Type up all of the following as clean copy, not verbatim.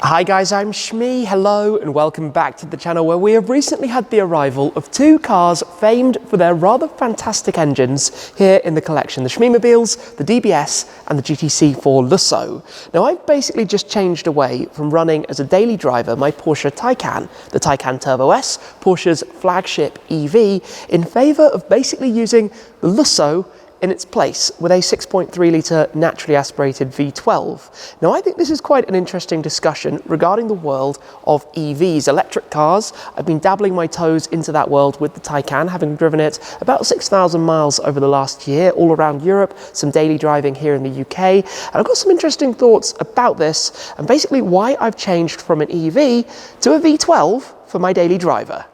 Hi guys, I'm Shmee. Hello and welcome back to the channel where we have recently had the arrival of two cars famed for their rather fantastic engines here in the collection, the Shmeemobiles, the DBS and the GTC4Lusso. Now I've basically just changed away from running as a daily driver my Porsche Taycan, the Taycan Turbo S, Porsche's flagship EV, in favour of basically using the Lusso in its place with a 6.3 litre naturally aspirated V12. Now I think this is quite an interesting discussion regarding the world of EVs, electric cars. I've been dabbling my toes into that world with the Taycan, having driven it about 6,000 miles over the last year, all around Europe, some daily driving here in the UK. And I've got some interesting thoughts about this and basically why I've changed from an EV to a V12 for my daily driver.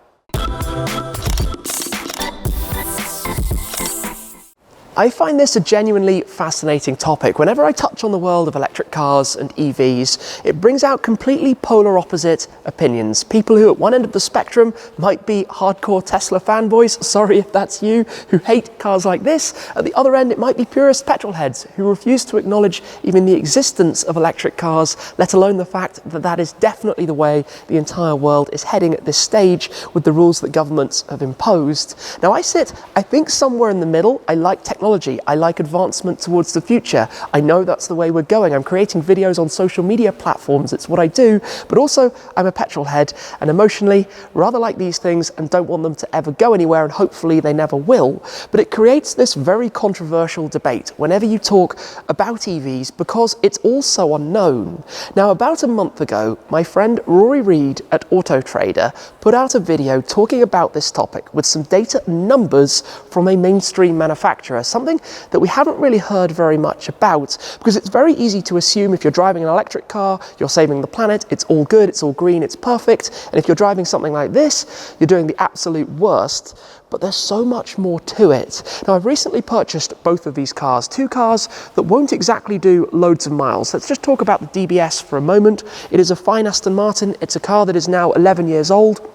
I find this a genuinely fascinating topic. Whenever I touch on the world of electric cars and EVs, it brings out completely polar opposite opinions. People who at one end of the spectrum might be hardcore Tesla fanboys, sorry if that's you, who hate cars like this. At the other end, it might be purist petrol heads who refuse to acknowledge even the existence of electric cars, let alone the fact that that is definitely the way the entire world is heading at this stage with the rules that governments have imposed. Now I think somewhere in the middle. I like technology, I like advancement towards the future. I know that's the way we're going. I'm creating videos on social media platforms, it's what I do, but also I'm a petrol head and emotionally rather like these things and don't want them to ever go anywhere, and hopefully they never will. But it creates this very controversial debate whenever you talk about EVs because it's all so unknown. Now about a month ago, my friend Rory Reid at Auto Trader put out a video talking about this topic with some data and numbers from a mainstream manufacturer, something that we haven't really heard very much about, because it's very easy to assume if you're driving an electric car, you're saving the planet, it's all good, it's all green, it's perfect, and if you're driving something like this, you're doing the absolute worst. But there's so much more to it. Now I've recently purchased both of these cars, two cars that won't exactly do loads of miles. Let's just talk about the DBS for a moment. It is a fine Aston Martin. It's a car that is now 11 years old.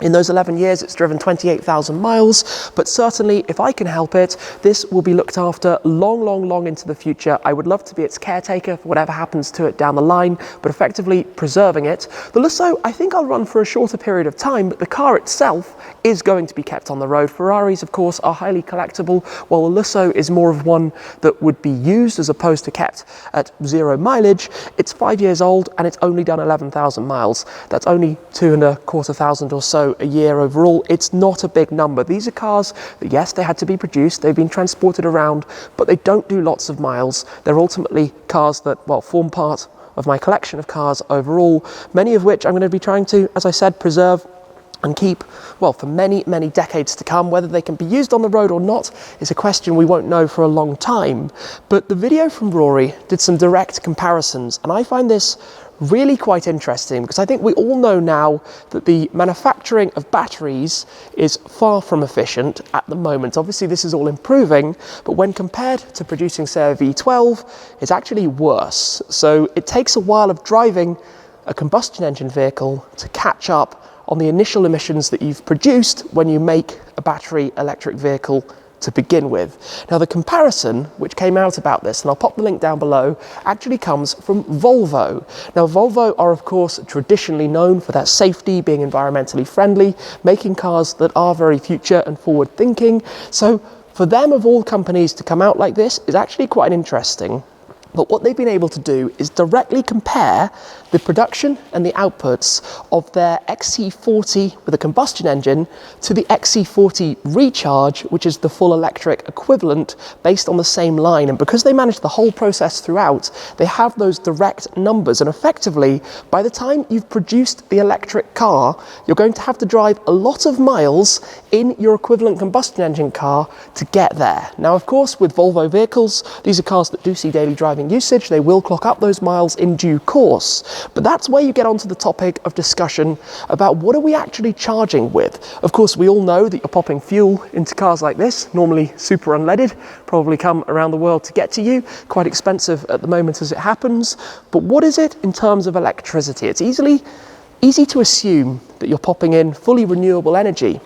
In those 11 years, it's driven 28,000 miles, but certainly if I can help it, this will be looked after long into the future. I would love to be its caretaker for whatever happens to it down the line, but effectively preserving it. The Lusso, I think I'll run for a shorter period of time, but the car itself is going to be kept on the road. Ferraris, of course, are highly collectible, while the Lusso is more of one that would be used as opposed to kept at zero mileage. It's 5 years old and it's only done 11,000 miles. That's only 2,250 or so a year overall. It's not a big number. These are cars that, yes, they had to be produced, they've been transported around, but they don't do lots of miles. They're ultimately cars that, well, form part of my collection of cars overall, many of which I'm going to be trying to, as I said, preserve and keep, well, for many decades to come. Whether they can be used on the road or not is a question we won't know for a long time. But the video from Rory did some direct comparisons, and I find this really quite interesting because I think we all know now that the manufacturing of batteries is far from efficient at the moment. Obviously this is all improving, but when compared to producing, say, a V12, it's actually worse. So it takes a while of driving a combustion engine vehicle to catch up on the initial emissions that you've produced when you make a battery electric vehicle to begin with. Now the comparison which came out about this, and I'll pop the link down below, actually comes from Volvo. Now Volvo are of course traditionally known for their safety, being environmentally friendly, making cars that are very future and forward thinking. So for them of all companies to come out like this is actually quite interesting. But what they've been able to do is directly compare the production and the outputs of their XC40 with a combustion engine to the XC40 Recharge, which is the full electric equivalent based on the same line. And because they manage the whole process throughout, they have those direct numbers. And effectively, by the time you've produced the electric car, you're going to have to drive a lot of miles in your equivalent combustion engine car to get there. Now, of course, with Volvo vehicles, these are cars that do see daily driving usage. They will clock up those miles in due course. But that's where you get onto the topic of discussion about what are we actually charging with. Of course, we all know that you're popping fuel into cars like this, normally super unleaded, probably come around the world to get to you, quite expensive at the moment as it happens. But what is it in terms of electricity? It's easy to assume that you're popping in fully renewable energy.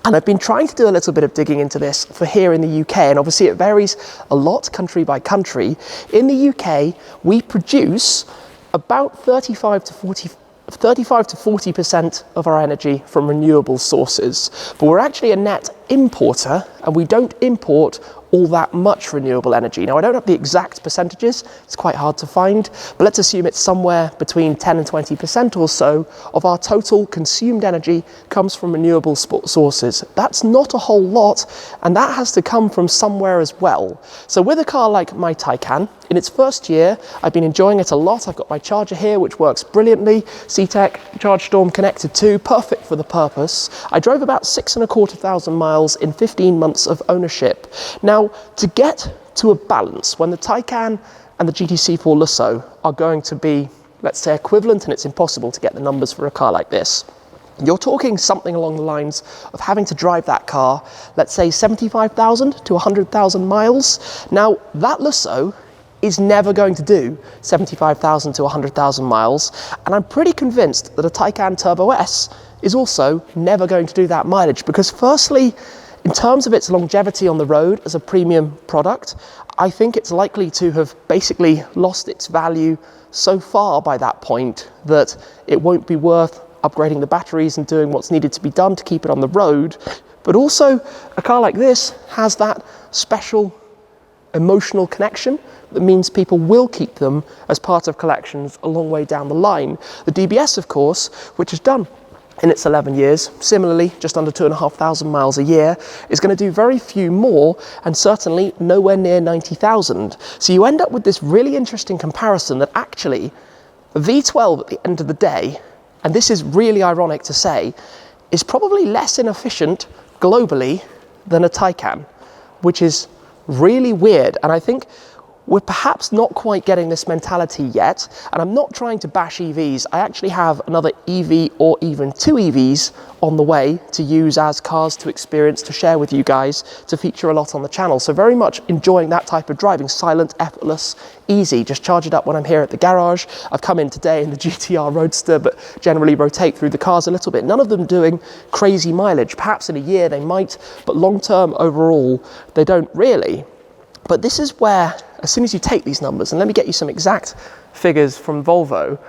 And I've been trying to do a little bit of digging into this for here in the UK, and obviously it varies a lot country by country. In the UK, we produce about 35 to 40% of our energy from renewable sources. But we're actually a net importer, and we don't import all that much renewable energy. Now, I don't have the exact percentages, it's quite hard to find, but let's assume it's somewhere between 10 and 20% or so of our total consumed energy comes from renewable sources. That's not a whole lot, and that has to come from somewhere as well. So with a car like my Taycan, in its first year, I've been enjoying it a lot. I've got my charger here, which works brilliantly. CTEC ChargeStorm connected to, perfect for the purpose. I drove about 6,250 miles in 15 months of ownership. Now, to get to a balance, when the Taycan and the GTC4Lusso are going to be, let's say, equivalent, and it's impossible to get the numbers for a car like this, you're talking something along the lines of having to drive that car, let's say 75,000 to 100,000 miles. Now, that Lusso is never going to do 75,000 to 100,000 miles, and I'm pretty convinced that a Taycan Turbo S is also never going to do that mileage, because firstly, in terms of its longevity on the road as a premium product, I think it's likely to have basically lost its value so far by that point that it won't be worth upgrading the batteries and doing what's needed to be done to keep it on the road. But also, a car like this has that special emotional connection that means people will keep them as part of collections a long way down the line. The DBS, of course, which is done in its 11 years, similarly just under 2,500 miles a year, is going to do very few more, and certainly nowhere near 90,000. So you end up with this really interesting comparison that actually a V12 at the end of the day, and this is really ironic to say, is probably less inefficient globally than a Taycan, which is really weird. And I think we're perhaps not quite getting this mentality yet, and I'm not trying to bash EVs. I actually have another EV or even two EVs on the way to use as cars to experience, to share with you guys, to feature a lot on the channel. So very much enjoying that type of driving, silent, effortless, easy, just charge it up when I'm here at the garage. I've come in today in the GTR Roadster, but generally rotate through the cars a little bit. None of them doing crazy mileage. Perhaps in a year they might, but long term overall, they don't really. But this is where, as soon as you take these numbers, and let me get you some exact figures from Volvo,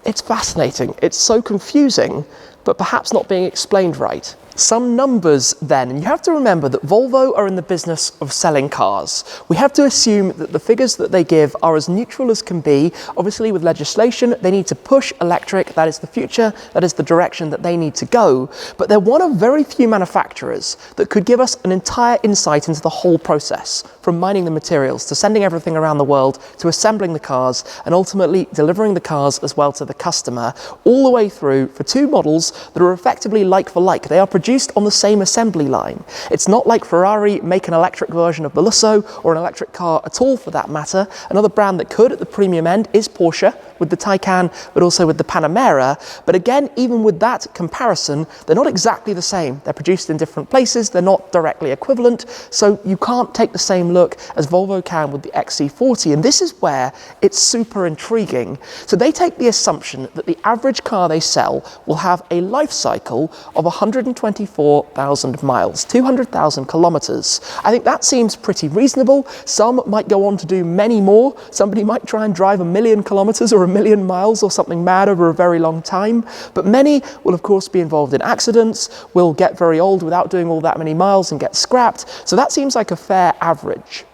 it's fascinating. It's so confusing, but perhaps not being explained right. Some numbers then, and you have to remember that Volvo are in the business of selling cars. We have to assume that the figures that they give are as neutral as can be. Obviously, with legislation, they need to push electric. That is the future. That is the direction that they need to go. But they're one of very few manufacturers that could give us an entire insight into the whole process, from mining the materials to sending everything around the world to assembling the cars and ultimately delivering the cars as well to the customer, all the way through for two models that are effectively like for like. They are produced on the same assembly line. It's not like Ferrari make an electric version of the Lusso, or an electric car at all for that matter. Another brand that could at the premium end is Porsche, with the Taycan, but also with the Panamera. But again, even with that comparison, they're not exactly the same. They're produced in different places, they're not directly equivalent, so you can't take the same look as Volvo can with the XC40, and this is where it's super intriguing. So they take the assumption that the average car they sell will have a life cycle of 124,000 miles, 200,000 kilometers. I think that seems pretty reasonable. Some might go on to do many more. Somebody might try and drive 1,000,000 kilometers or 1,000,000 miles or something mad over a very long time. But many will, of course, be involved in accidents, will get very old without doing all that many miles and get scrapped. So that seems like a fair average.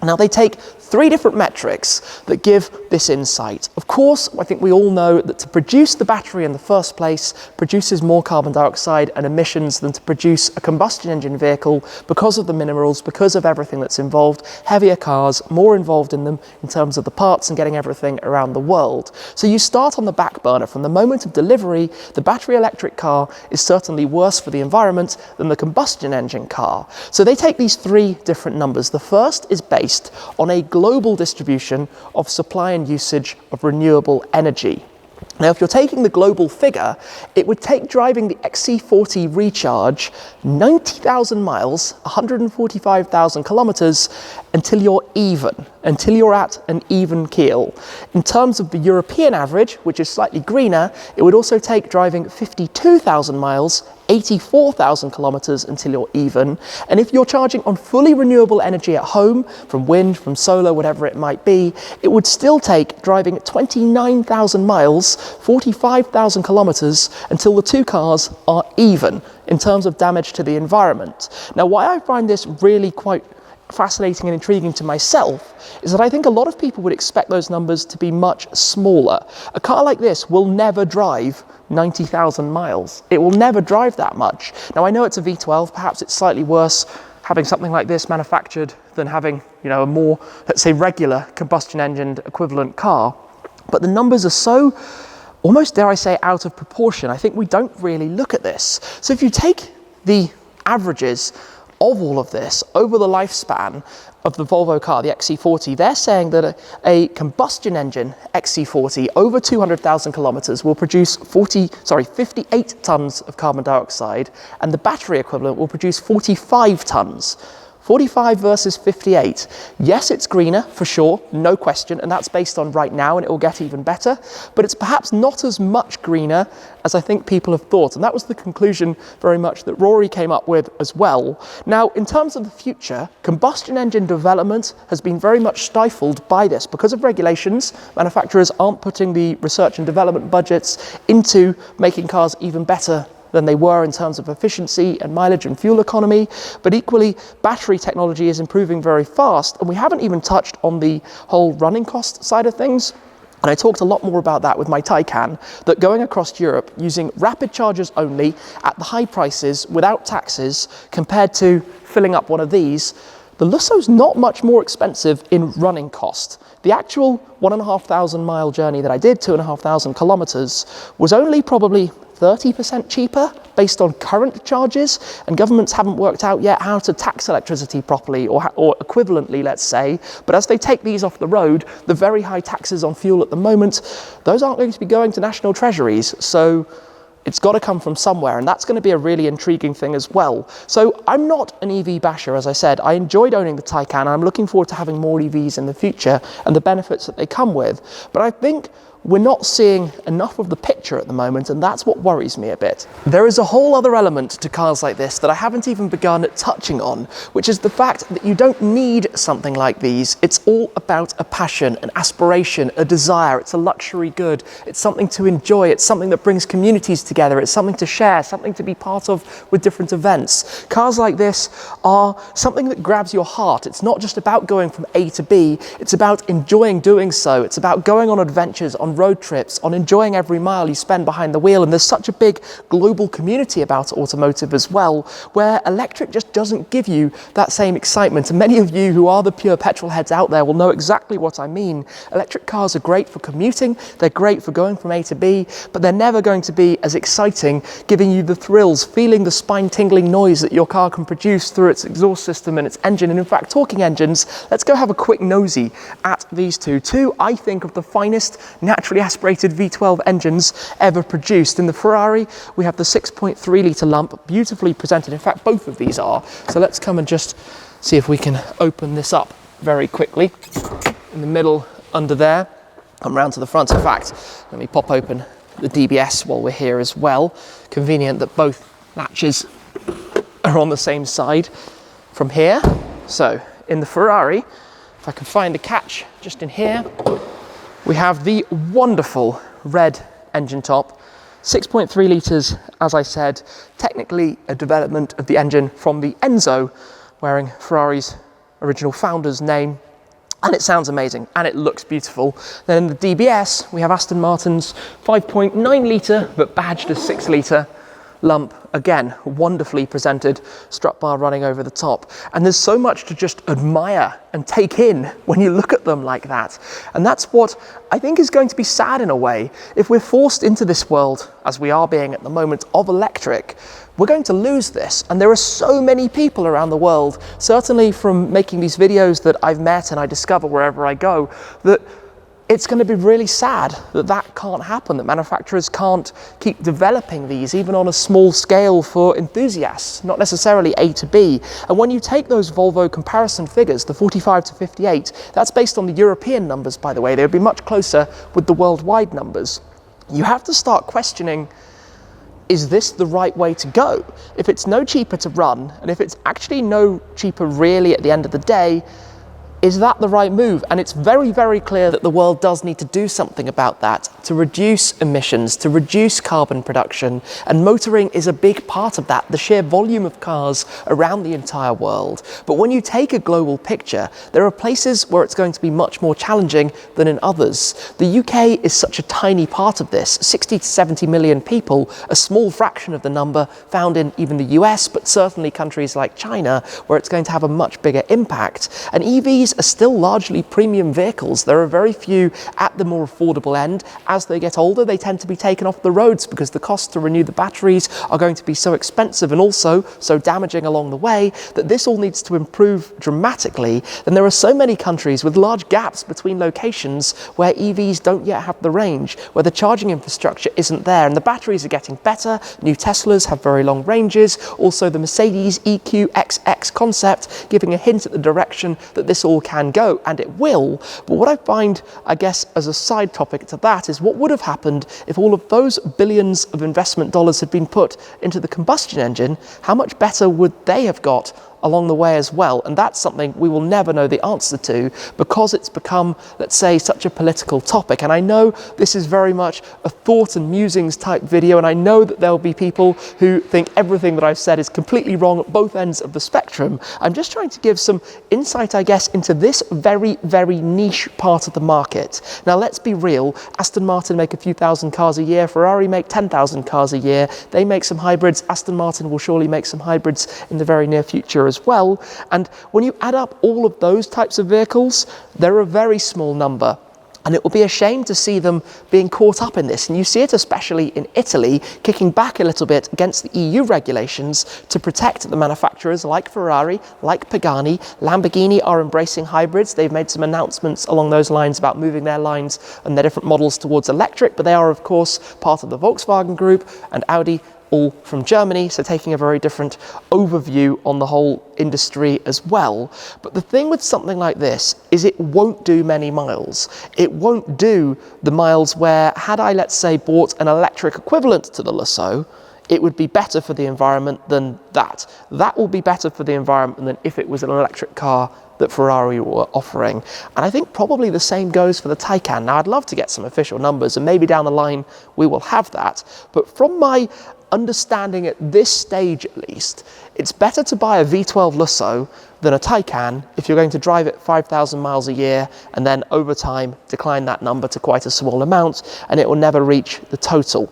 Now, they take three different metrics that give this insight. Of course, I think we all know that to produce the battery in the first place produces more carbon dioxide and emissions than to produce a combustion engine vehicle, because of the minerals, because of everything that's involved. Heavier cars, more involved in them in terms of the parts and getting everything around the world. So you start on the back burner. From the moment of delivery, the battery electric car is certainly worse for the environment than the combustion engine car. So they take these three different numbers. The first is based on a global distribution of supply and usage of renewable energy. Now, if you're taking the global figure, it would take driving the XC40 Recharge 90,000 miles, 145,000 kilometers, until you're even, until you're at an even keel. In terms of the European average, which is slightly greener, it would also take driving 52,000 miles, 84,000 kilometers until you're even. And if you're charging on fully renewable energy at home, from wind, from solar, whatever it might be, it would still take driving 29,000 miles, 45,000 kilometers until the two cars are even in terms of damage to the environment. Now, why I find this really quite fascinating and intriguing to myself is that I think a lot of people would expect those numbers to be much smaller. A car like this will never drive 90,000 miles. It will never drive that much. Now, I know it's a V12, perhaps it's slightly worse having something like this manufactured than having, a more, let's say, regular combustion engined equivalent car. But the numbers are so, almost dare I say, out of proportion. I think we don't really look at this. So if you take the averages of all of this over the lifespan of the Volvo car, the XC40, they're saying that a combustion engine XC40 over 200,000 kilometers will produce 58 tons of carbon dioxide, and the battery equivalent will produce 45 tons. 45 versus 58. Yes, it's greener for sure, no question, and that's based on right now, and it will get even better, but it's perhaps not as much greener as I think people have thought, and that was the conclusion very much that Rory came up with as well. Now, in terms of the future, combustion engine development has been very much stifled by this. Because of regulations, manufacturers aren't putting the research and development budgets into making cars even better than they were in terms of efficiency and mileage and fuel economy, but equally battery technology is improving very fast, and we haven't even touched on the whole running cost side of things. And I talked a lot more about that with my Taycan, that going across Europe using rapid chargers only at the high prices without taxes compared to filling up one of these, the Lusso's not much more expensive in running cost. The actual 1,500 mile journey that I did, 2,500 kilometers, was only probably 30% cheaper based on current charges, and governments haven't worked out yet how to tax electricity properly or equivalently, let's say. But as they take these off the road, the very high taxes on fuel at the moment, those aren't going to be going to national treasuries. So it's got to come from somewhere, and that's going to be a really intriguing thing as well. So I'm not an EV basher, as I said. I enjoyed owning the Taycan, and I'm looking forward to having more EVs in the future and the benefits that they come with. But I think we're not seeing enough of the picture at the moment, and that's what worries me a bit. There is a whole other element to cars like this that I haven't even begun touching on, which is the fact that you don't need something like these. It's all about a passion, an aspiration, a desire. It's a luxury good. It's something to enjoy. It's something that brings communities together. It's something to share, something to be part of with different events. Cars like this are something that grabs your heart. It's not just about going from A to B. It's about enjoying doing so. It's about going on adventures, on road trips, on enjoying every mile you spend behind the wheel. And there's such a big global community about automotive as well, where electric just doesn't give you that same excitement. And many of you who are the pure petrol heads out there will know exactly what I mean. Electric cars are great for commuting, they're great for going from A to B, but they're never going to be as exciting, giving you the thrills, feeling the spine-tingling noise that your car can produce through its exhaust system and its engine. And in fact, talking engines, let's go have a quick nosy at these two, I think, of the finest naturally aspirated V12 engines ever produced. In the Ferrari, we have the 6.3 litre lump, beautifully presented. In fact, both of these are. So let's come and just see if we can open this up very quickly. In the middle, under there, come round to the front. In fact, let me pop open the DBS while we're here as well. Convenient that both latches are on the same side from here. So in the Ferrari, if I can find a catch just in here, we have the wonderful red engine top, 6.3 litres, as I said, technically a development of the engine from the Enzo, wearing Ferrari's original founder's name, and it sounds amazing, and it looks beautiful. Then in the DBS, we have Aston Martin's 5.9 litre, but badged as 6 litre lump, again, wonderfully presented, strut bar running over the top. And there's so much to just admire and take in when you look at them like that. And that's what I think is going to be sad in a way. If we're forced into this world, as we are being at the moment, of electric, we're going to lose this. And there are so many people around the world, certainly from making these videos that I've met and I discover wherever I go, that it's going to be really sad that that can't happen, that manufacturers can't keep developing these even on a small scale for enthusiasts, not necessarily A to B. And when you take those Volvo comparison figures, the 45 to 58, that's based on the European numbers, by the way. They would be much closer with the worldwide numbers. You have to start questioning, is this the right way to go? If it's no cheaper to run, and if it's actually no cheaper really at the end of the day, is that the right move? And it's very, very clear that the world does need to do something about that to reduce emissions, to reduce carbon production, and motoring is a big part of that, the sheer volume of cars around the entire world. But when you take a global picture, there are places where it's going to be much more challenging than in others. The UK is such a tiny part of this, 60 to 70 million people, a small fraction of the number found in even the US, but certainly countries like China, where it's going to have a much bigger impact. And EVs are still largely premium vehicles. There are very few at the more affordable end. As they get older, they tend to be taken off the roads because the costs to renew the batteries are going to be so expensive and also so damaging along the way that this all needs to improve dramatically. And there are so many countries with large gaps between locations where EVs don't yet have the range, where the charging infrastructure isn't there, and the batteries are getting better. New Teslas have very long ranges. Also the Mercedes EQXX concept giving a hint at the direction that this all can go, and it will. But what I find, I guess, as a side topic to that is what would have happened if all of those billions of investment dollars had been put into the combustion engine. How much better would they have got along the way as well? And that's something we will never know the answer to because it's become, let's say, such a political topic. And I know this is very much a thought and musings type video, and I know that there'll be people who think everything that I've said is completely wrong at both ends of the spectrum. I'm just trying to give some insight, I guess, into this very, very niche part of the market. Now, let's be real. Aston Martin make a few thousand cars a year. Ferrari make 10,000 cars a year. They make some hybrids. Aston Martin will surely make some hybrids in the very near future as well. And when you add up all of those types of vehicles, they're a very small number. And it will be a shame to see them being caught up in this. And you see it especially in Italy, kicking back a little bit against the EU regulations to protect the manufacturers like Ferrari, like Pagani. Lamborghini are embracing hybrids. They've made some announcements along those lines about moving their lines and their different models towards electric, but they are, of course, part of the Volkswagen Group, and Audi all from Germany, so taking a very different overview on the whole industry as well. But the thing with something like this is it won't do many miles. It won't do the miles where, had I, let's say, bought an electric equivalent to the Lusso, it would be better for the environment than that. That will be better for the environment than if it was an electric car that Ferrari were offering. And I think probably the same goes for the Taycan. Now, I'd love to get some official numbers, and maybe down the line we will have that. But from my understanding at this stage at least, it's better to buy a V12 Lusso than a Taycan if you're going to drive it 5,000 miles a year and then over time decline that number to quite a small amount, and it will never reach the total.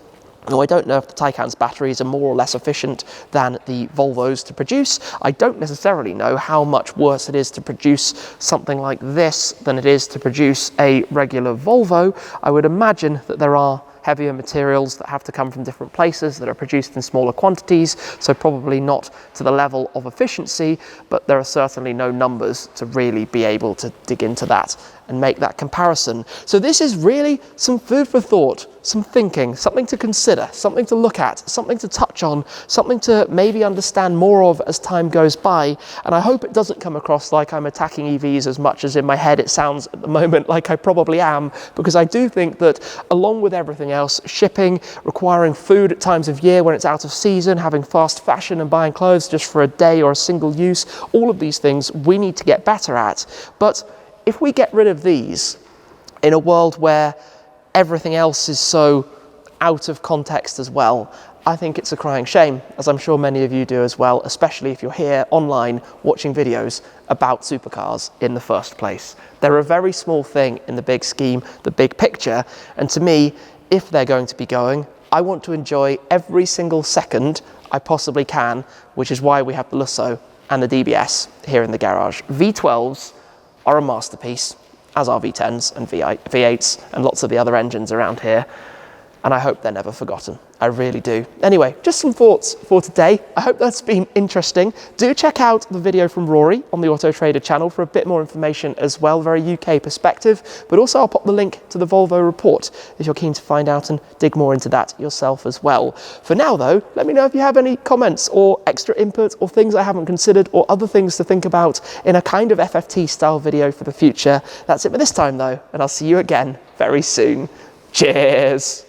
Now, I don't know if the Taycan's batteries are more or less efficient than the Volvos to produce. I don't necessarily know how much worse it is to produce something like this than it is to produce a regular Volvo. I would imagine that there are heavier materials that have to come from different places that are produced in smaller quantities, so probably not to the level of efficiency, but there are certainly no numbers to really be able to dig into that and make that comparison. So this is really some food for thought, some thinking, something to consider, something to look at, something to touch on, something to maybe understand more of as time goes by. And I hope it doesn't come across like I'm attacking EVs as much as in my head it sounds at the moment like I probably am, because I do think that along with everything else, shipping, requiring food at times of year when it's out of season, having fast fashion and buying clothes just for a day or a single use, all of these things we need to get better at. But if we get rid of these in a world where everything else is so out of context as well, I think it's a crying shame, as I'm sure many of you do as well, especially if you're here online watching videos about supercars in the first place. They're a very small thing in the big scheme, the big picture, and to me, if they're going to be going, I want to enjoy every single second I possibly can, which is why we have the Lusso and the DBS here in the garage. V12s are a masterpiece, as are V10s and V8s and lots of the other engines around here. and I hope they're never forgotten. I really do. Anyway, just some thoughts for today. I hope that's been interesting. Do check out the video from Rory on the Auto Trader channel for a bit more information as well, very UK perspective, but also I'll pop the link to the Volvo report if you're keen to find out and dig more into that yourself as well. For now though, let me know if you have any comments or extra input or things I haven't considered or other things to think about in a kind of FFT style video for the future. That's it for this time though, and I'll see you again very soon. Cheers!